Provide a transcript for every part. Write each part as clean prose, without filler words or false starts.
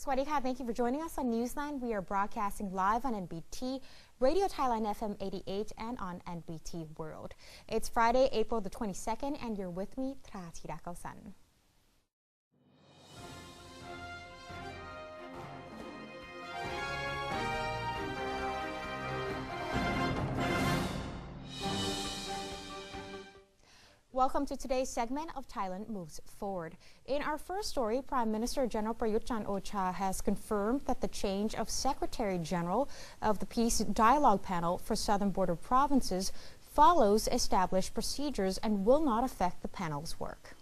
Swadee ka. Thank you for joining us on Newsline. We are broadcasting live on NBT, Radio Thailand FM 88, and on NBT World. It's Friday, April the 22nd, and you're with me, Tra Thirakalsan. Welcome to today's segment of Thailand Moves Forward. In our first story, Prime Minister General Prayut Chan-o-cha has confirmed that the change of Secretary General of the Peace Dialogue Panel for Southern Border Provinces follows established procedures and will not affect the panel's work.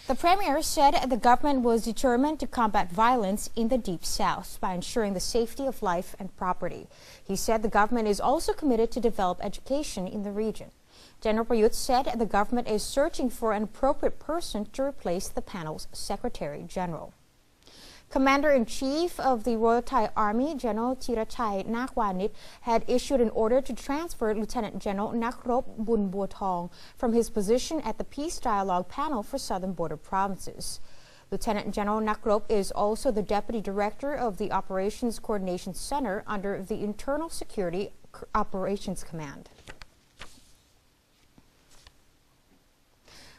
The Premier said the government was determined to combat violence in the Deep South by ensuring the safety of life and property. He said the government is also committed to develop education in the region. General Prayut said the government is searching for an appropriate person to replace the panel's Secretary General. Commander-in-Chief of the Royal Thai Army, General Thirachai Nakwanit, had issued an order to transfer Lieutenant General Nakrop Bunbuotong from his position at the Peace Dialogue Panel for Southern Border Provinces. Lieutenant General Nakrop is also the Deputy Director of the Operations Coordination Center under the Internal Security Operations Command.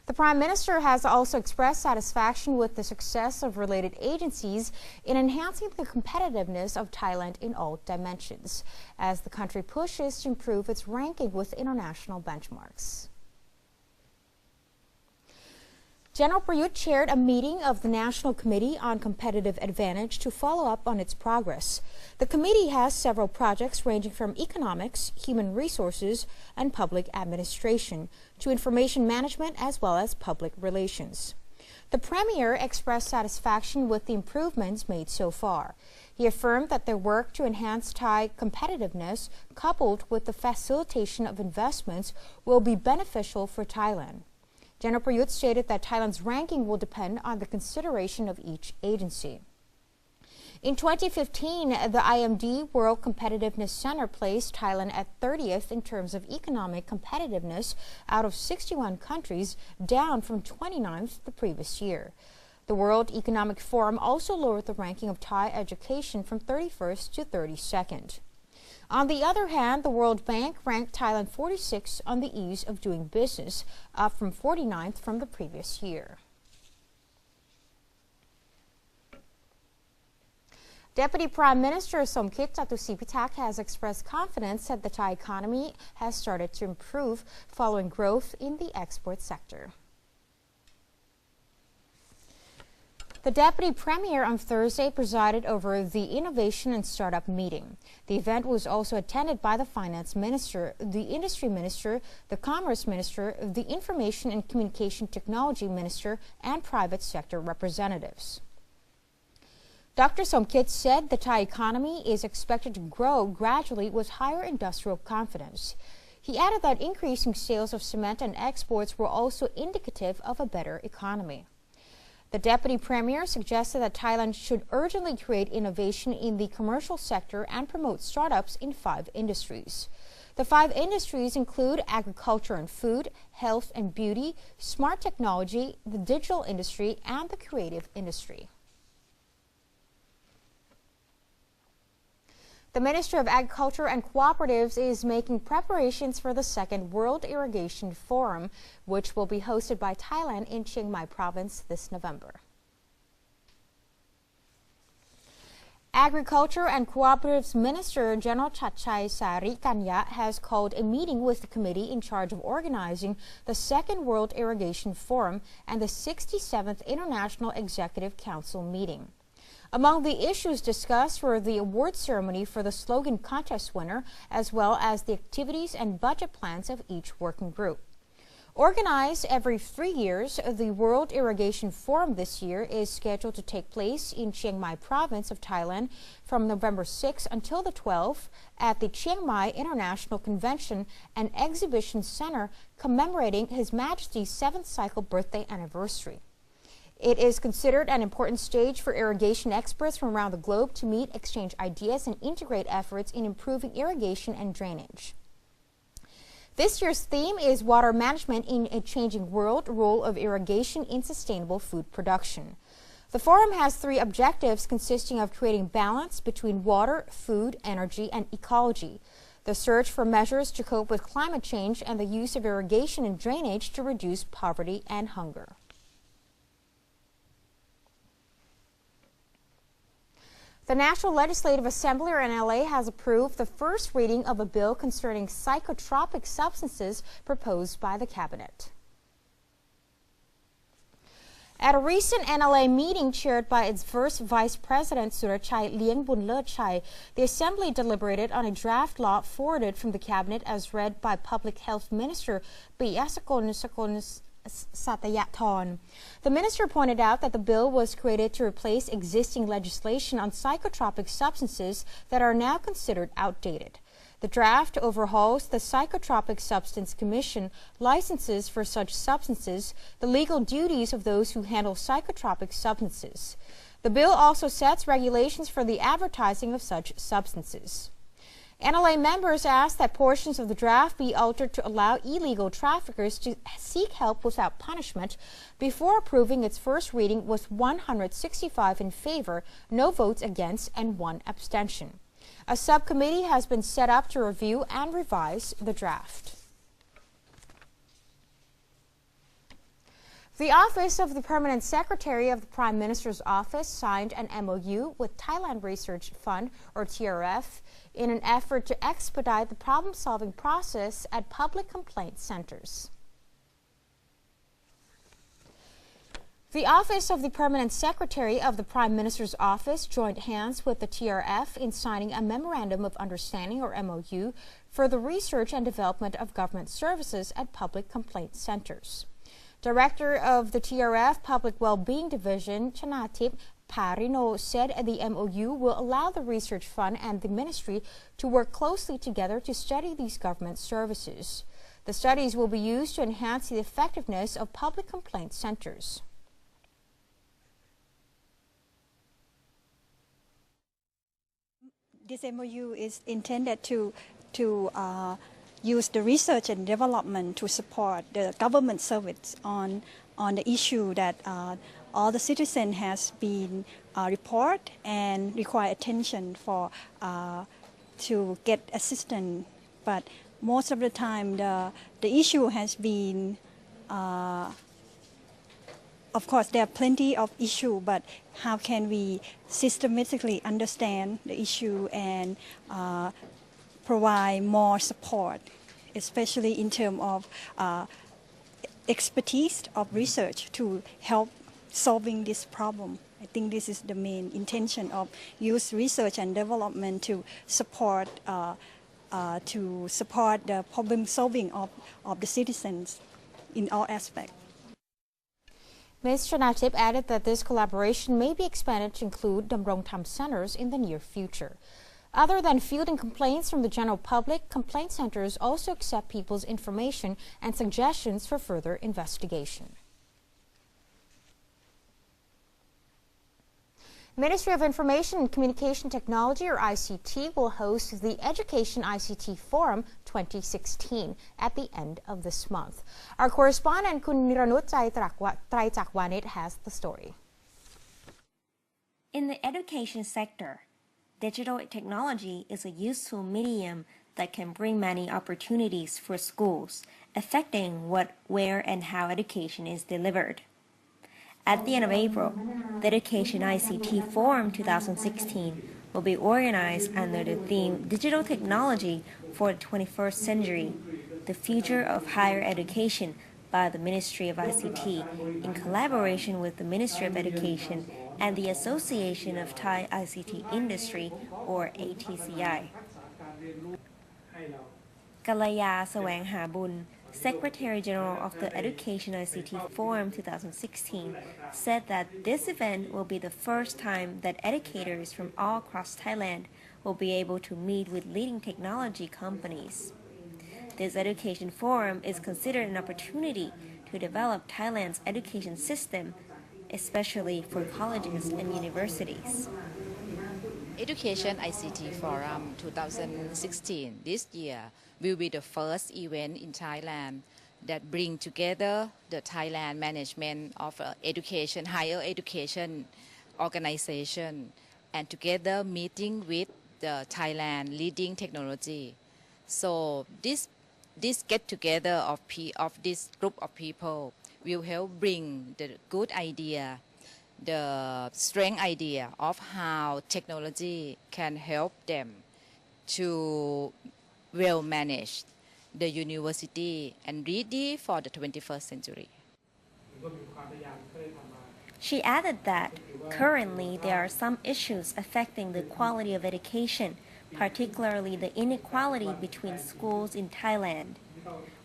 The Prime Minister has also expressed satisfaction with the success of related agencies in enhancing the competitiveness of Thailand in all dimensions, as the country pushes to improve its ranking with international benchmarks. General Prayut chaired a meeting of the National Committee on Competitive Advantage to follow up on its progress. The committee has several projects ranging from economics, human resources, and public administration to information management as well as public relations. The Premier expressed satisfaction with the improvements made so far. He affirmed that their work to enhance Thai competitiveness, coupled with the facilitation of investments, will be beneficial for Thailand. General Prayut stated that Thailand's ranking will depend on the consideration of each agency. In 2015, the IMD World Competitiveness Center placed Thailand at 30th in terms of economic competitiveness out of 61 countries, down from 29th the previous year. The World Economic Forum also lowered the ranking of Thai education from 31st to 32nd. On the other hand, the World Bank ranked Thailand 46 on the ease of doing business, up from 49th from the previous year. Deputy Prime Minister Somkit Jatusipitak has expressed confidence that the Thai economy has started to improve following growth in the export sector. The Deputy Premier on Thursday presided over the Innovation and Startup meeting. The event was also attended by the Finance Minister, the Industry Minister, the Commerce Minister, the Information and Communication Technology Minister, and private sector representatives. Dr. Somkit said the Thai economy is expected to grow gradually with higher industrial confidence. He added that increasing sales of cement and exports were also indicative of a better economy. The Deputy Premier suggested that Thailand should urgently create innovation in the commercial sector and promote startups in 5 industries. The 5 industries include agriculture and food, health and beauty, smart technology, the digital industry, and the creative industry. The Minister of Agriculture and Cooperatives is making preparations for the second World Irrigation Forum, which will be hosted by Thailand in Chiang Mai Province this November. Agriculture and Cooperatives Minister General Chatchai Sarikanya has called a meeting with the committee in charge of organizing the second World Irrigation Forum and the 67th International Executive Council meeting. Among the issues discussed were the award ceremony for the slogan contest winner, as well as the activities and budget plans of each working group. Organized every 3 years, the World Irrigation Forum this year is scheduled to take place in Chiang Mai Province of Thailand from November 6 until the 12th at the Chiang Mai International Convention and Exhibition Center, commemorating His Majesty's 7th cycle birthday anniversary. It is considered an important stage for irrigation experts from around the globe to meet, exchange ideas, and integrate efforts in improving irrigation and drainage. This year's theme is Water Management in a Changing World, Role of Irrigation in Sustainable Food Production. The forum has 3 objectives consisting of creating balance between water, food, energy, and ecology, the search for measures to cope with climate change, and the use of irrigation and drainage to reduce poverty and hunger. The National Legislative Assembly, or NLA, has approved the first reading of a bill concerning psychotropic substances proposed by the Cabinet. At a recent NLA meeting chaired by its first Vice President Surachai Liengbunlerchai, the Assembly deliberated on a draft law forwarded from the Cabinet as read by Public Health Minister Piyasakul Satayathon. The minister pointed out that the bill was created to replace existing legislation on psychotropic substances that are now considered outdated. The draft overhauls the Psychotropic Substance Commission, licenses for such substances, the legal duties of those who handle psychotropic substances. The bill also sets regulations for the advertising of such substances. NLA members asked that portions of the draft be altered to allow illegal traffickers to seek help without punishment. Before approving its first reading with 165 in favor, no votes against, and 1 abstention. A subcommittee has been set up to review and revise the draft. The Office of the Permanent Secretary of the Prime Minister's Office signed an MOU with Thailand Research Fund, or TRF, in an effort to expedite the problem-solving process at public complaint centers. The Office of the Permanent Secretary of the Prime Minister's Office joined hands with the TRF in signing a Memorandum of Understanding, or MOU, for the research and development of government services at public complaint centers. Director of the TRF Public Wellbeing Division, Chanatip Parino, said the MOU will allow the Research Fund and the Ministry to work closely together to study these government services. The studies will be used to enhance the effectiveness of public complaint centers. This MOU is intended to use the research and development to support the government service on the issue that all the citizens has been report and require attention for to get assistance. But most of the time the issue has been of course, there are plenty of issues, but how can we systematically understand the issue and provide more support, especially in terms of expertise of research to help solving this problem. I think this is the main intention of use research and development to support the problem solving of the citizens in all aspects. Ms. Chanatip added that this collaboration may be expanded to include Damrong Tham centers in the near future. Other than fielding complaints from the general public, complaint centers also accept people's information and suggestions for further investigation. Ministry of Information and Communication Technology, or ICT, will host the Education ICT Forum 2016 at the end of this month. Our correspondent, Kun Niranut Traichakwanit, has the story. In the education sector, digital technology is a useful medium that can bring many opportunities for schools, affecting what, where, and how education is delivered. At the end of April, the Education ICT Forum 2016 will be organized under the theme Digital Technology for the 21st Century, the Future of Higher Education by the Ministry of ICT, in collaboration with the Ministry of Education and the Association of Thai ICT Industry, or ATCI. Kalaya Sawanghabun, Secretary General of the Education ICT Forum 2016, said that this event will be the first time that educators from all across Thailand will be able to meet with leading technology companies. This education forum is considered an opportunity to develop Thailand's education system, especially for colleges and universities. Education ICT Forum 2016 this year will be the first event in Thailand that bring together the Thailand management of education, higher education organization, and together meeting with the Thailand leading technology. So this get together of this group of people will help bring the good idea, the strength idea of how technology can help them to well manage the university and ready for the 21st century. She added that currently there are some issues affecting the quality of education, particularly the inequality between schools in Thailand.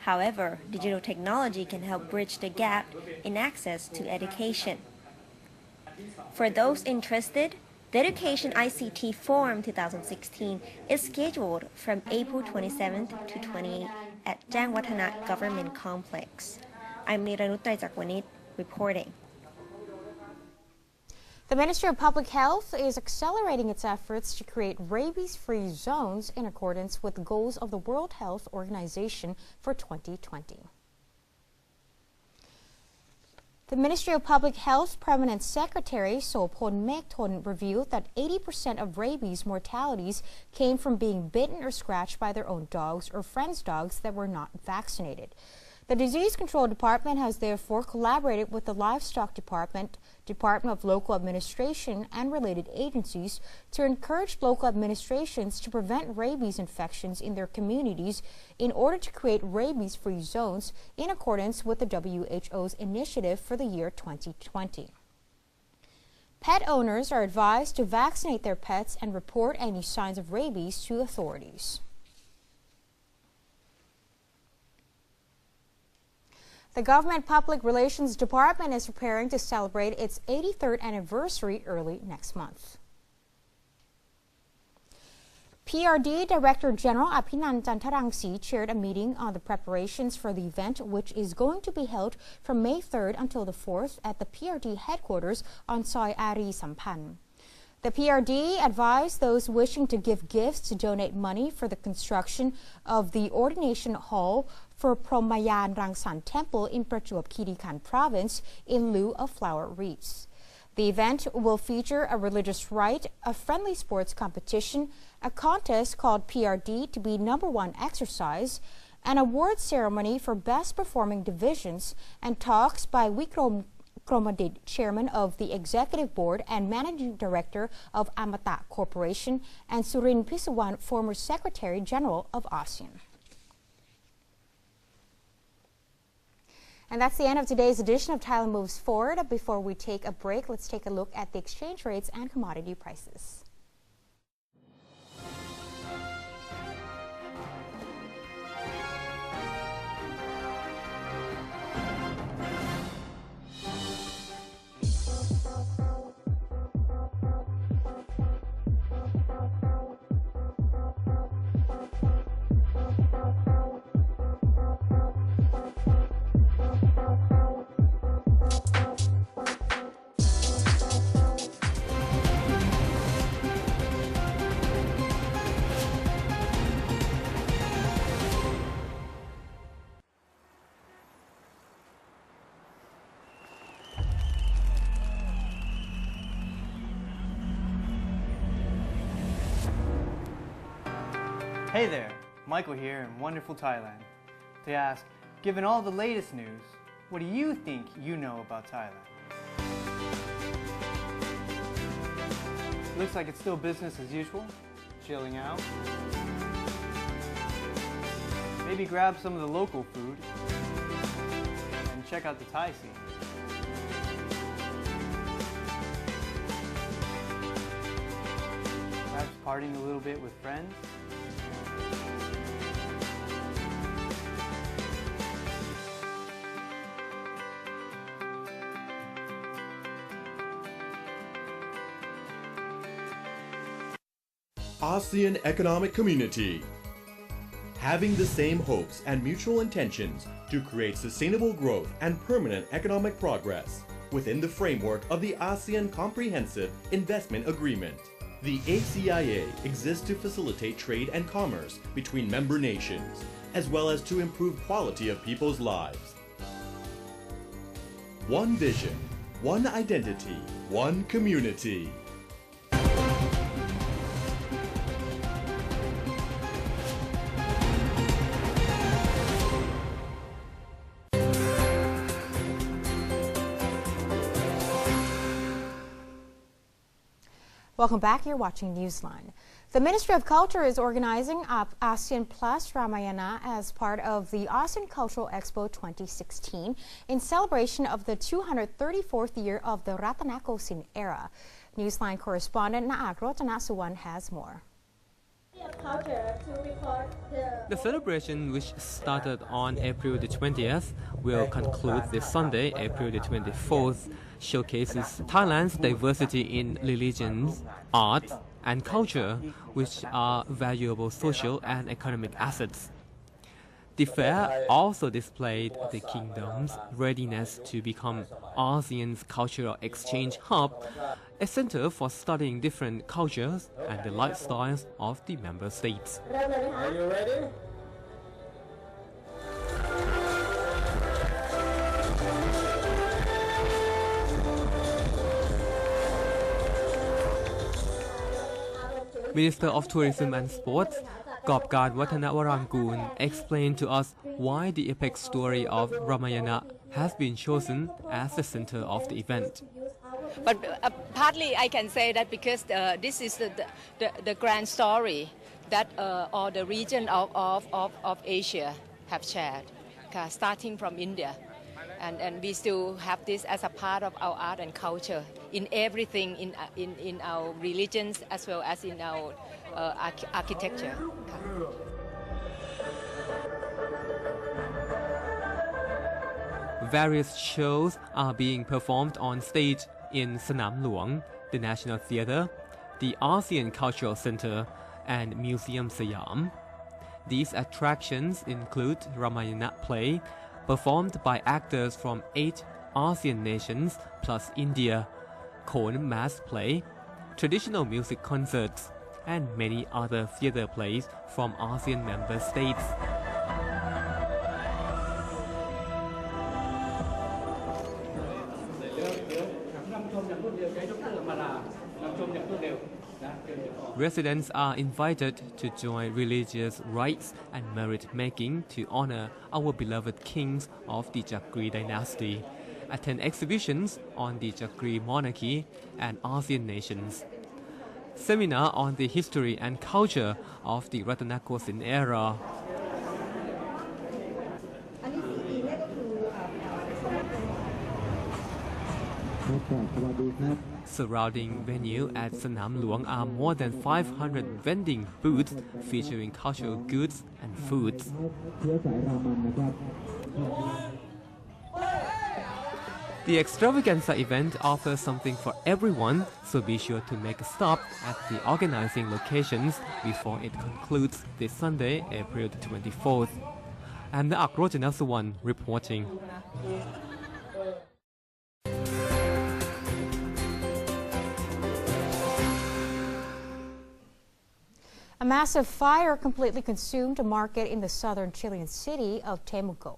However, digital technology can help bridge the gap in access to education. For those interested, the Education ICT Forum 2016 is scheduled from April 27th to 28th at Jang Watthana Government Complex. I'm Niranut Traijakwanit reporting. The Ministry of Public Health is accelerating its efforts to create rabies-free zones in accordance with the goals of the World Health Organization for 2020. The Ministry of Public Health Permanent Secretary Sopon Mekton revealed that 80% of rabies mortalities came from being bitten or scratched by their own dogs or friends' dogs that were not vaccinated. The Disease Control Department has therefore collaborated with the Livestock Department, Department of Local Administration, and related agencies to encourage local administrations to prevent rabies infections in their communities in order to create rabies-free zones in accordance with the WHO's initiative for the year 2020. Pet owners are advised to vaccinate their pets and report any signs of rabies to authorities. The Government Public Relations Department is preparing to celebrate its 83rd anniversary early next month. PRD Director General Aphinan Chantarangsi chaired a meeting on the preparations for the event, which is going to be held from May 3rd until the 4th at the PRD headquarters on Soi Ari Sampan. The PRD advised those wishing to give gifts to donate money for the construction of the ordination hall for Ramayana Rangsan Temple in Prachuap Khiri Khan Province in lieu of flower wreaths. The event will feature a religious rite, a friendly sports competition, a contest called PRD to be #1 exercise, an award ceremony for best performing divisions, and talks by Wikrom Kromadit, Chairman of the Executive Board and Managing Director of Amata Corporation, and Surin Pisuwan, former Secretary General of ASEAN. And that's the end of today's edition of Thailand Moves Forward. Before we take a break, let's take a look at the exchange rates and commodity prices. Hey there, Michael here in wonderful Thailand to ask, given all the latest news, what do you think you know about Thailand? Looks like it's still business as usual, chilling out. Maybe grab some of the local food and check out the Thai scene. Perhaps partying a little bit with friends. ASEAN Economic Community. Having the same hopes and mutual intentions to create sustainable growth and permanent economic progress within the framework of the ASEAN Comprehensive Investment Agreement. The ACIA exists to facilitate trade and commerce between member nations, as well as to improve quality of people's lives. One vision, one identity, one community. Welcome back. You're watching Newsline. The Ministry of Culture is organizing ASEAN Plus Ramayana as part of the ASEAN Cultural Expo 2016 in celebration of the 234th year of the Ratanakosin era. Newsline correspondent Naak Rotanasuwan has more. The celebration, which started on April the 20th, will conclude this Sunday, April the 24th, showcases Thailand's diversity in religions, art, and culture, which are valuable social and economic assets. The fair also displayed the kingdom's readiness to become ASEAN's cultural exchange hub, a center for studying different cultures and the lifestyles of the member states. Are you ready? Minister of Tourism and Sports, Gopkar Watanawarankul, explained to us why the epic story of Ramayana has been chosen as the center of the event. But partly I can say that because this is the grand story that all the region of Asia have shared, starting from India. And we still have this as a part of our art and culture in everything, in our religions as well as in our architecture. Various shows are being performed on stage in Sanam Luang, the National Theatre, the ASEAN Cultural Center, and Museum Siam. These attractions include Ramayana play, performed by actors from 8 ASEAN nations plus India, Khon mass play, traditional music concerts, and many other theatre plays from ASEAN member states. Residents are invited to join religious rites and merit-making to honor our beloved kings of the Chakri dynasty, attend exhibitions on the Chakri monarchy and ASEAN nations, seminar on the history and culture of the Ratanakosin era, surrounding venue at Sanam Luang are more than 500 vending booths featuring cultural goods and foods. The extravaganza event offers something for everyone, so be sure to make a stop at the organizing locations before it concludes this Sunday, April the 24th. I'm Naak Rotanasuwan reporting. A massive fire completely consumed a market in the southern Chilean city of Temuco.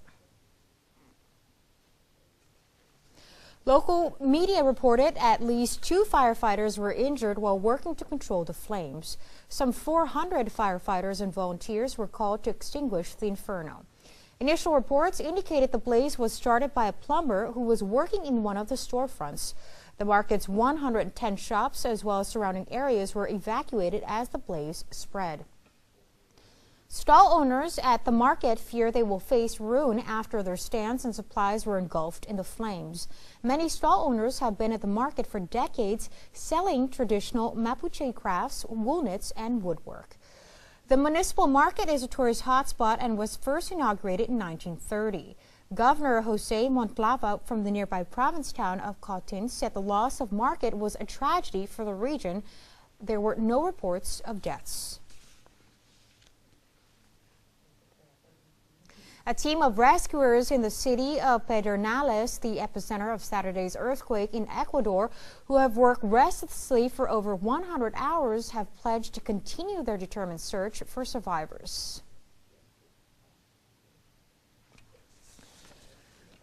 Local media reported at least 2 firefighters were injured while working to control the flames. Some 400 firefighters and volunteers were called to extinguish the inferno. Initial reports indicated the blaze was started by a plumber who was working in one of the storefronts. The market's 110 shops as well as surrounding areas were evacuated as the blaze spread. Stall owners at the market fear they will face ruin after their stands and supplies were engulfed in the flames. Many stall owners have been at the market for decades selling traditional Mapuche crafts, wool knits, and woodwork. The municipal market is a tourist hotspot and was first inaugurated in 1930. Governor Jose Montlava from the nearby province town of Cautin said the loss of market was a tragedy for the region. There were no reports of deaths. A team of rescuers in the city of Pedernales, the epicenter of Saturday's earthquake in Ecuador, who have worked restlessly for over 100 hours, have pledged to continue their determined search for survivors.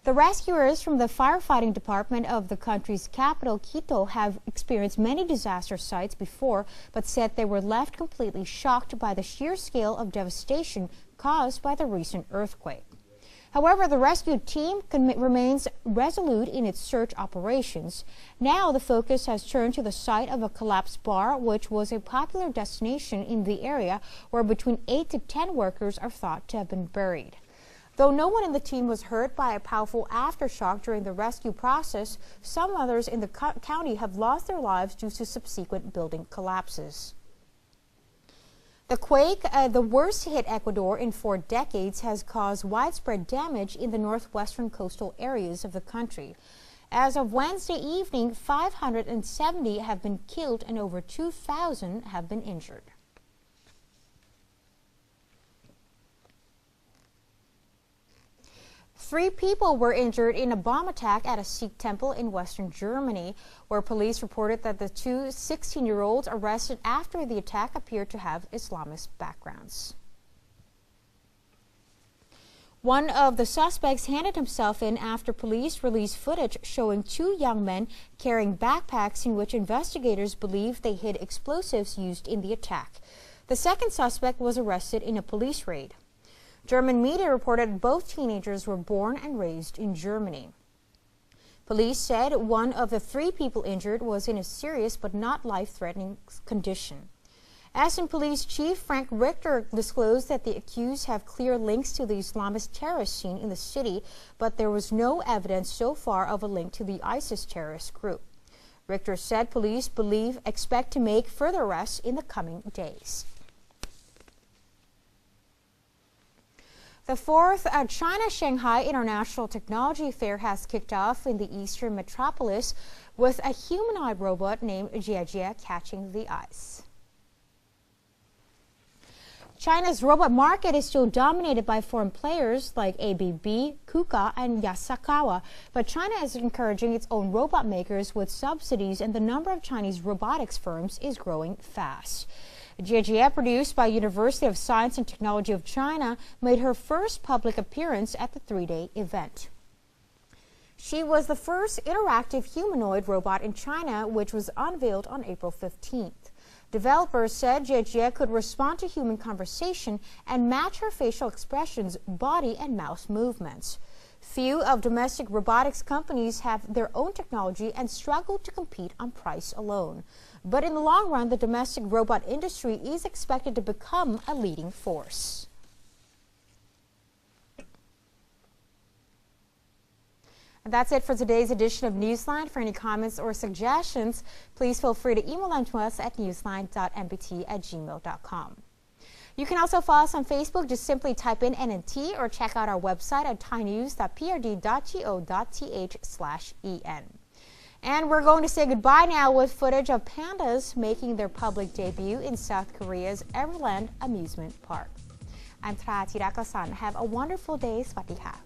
The rescuers from the firefighting department of the country's capital, Quito, have experienced many disaster sites before, but said they were left completely shocked by the sheer scale of devastation caused by the recent earthquake. However, the rescue team remains resolute in its search operations. Now the focus has turned to the site of a collapsed bar, which was a popular destination in the area where between 8 to 10 workers are thought to have been buried. Though no one in the team was hurt by a powerful aftershock during the rescue process, some others in the county have lost their lives due to subsequent building collapses. The quake, the worst hit Ecuador in 4 decades, has caused widespread damage in the northwestern coastal areas of the country. As of Wednesday evening, 570 have been killed and over 2,000 have been injured. Three people were injured in a bomb attack at a Sikh temple in western Germany, where police reported that the two 16-year-olds arrested after the attack appeared to have Islamist backgrounds. One of the suspects handed himself in after police released footage showing 2 young men carrying backpacks in which investigators believe they hid explosives used in the attack. The second suspect was arrested in a police raid. German media reported both teenagers were born and raised in Germany. Police said one of the 3 people injured was in a serious but not life-threatening condition. Assam Police Chief Frank Richter disclosed that the accused have clear links to the Islamist terrorist scene in the city, but there was no evidence so far of a link to the ISIS terrorist group. Richter said police expect to make further arrests in the coming days. The 4th China-Shanghai International Technology Fair has kicked off in the eastern metropolis with a humanoid robot named Jie catching the eyes. China's robot market is still dominated by foreign players like ABB, KUKA, and Yaskawa, but China is encouraging its own robot makers with subsidies, and the number of Chinese robotics firms is growing fast. Jie, produced by University of Science and Technology of China, made her first public appearance at the 3-day event. She was the first interactive humanoid robot in China, which was unveiled on April 15th. Developers said Jie could respond to human conversation and match her facial expressions, body, and mouse movements. Few of domestic robotics companies have their own technology and struggle to compete on price alone. But in the long run, the domestic robot industry is expected to become a leading force. And that's it for today's edition of Newsline. For any comments or suggestions, please feel free to email them to us at newsline.nbt@gmail.com. You can also follow us on Facebook. Just simply type in NNT or check out our website at thainews.prd.go.th/en. And we're going to say goodbye now with footage of pandas making their public debut in South Korea's Everland Amusement Park. I'm Tra Tirakasan. Have a wonderful day. Sawasdee ka.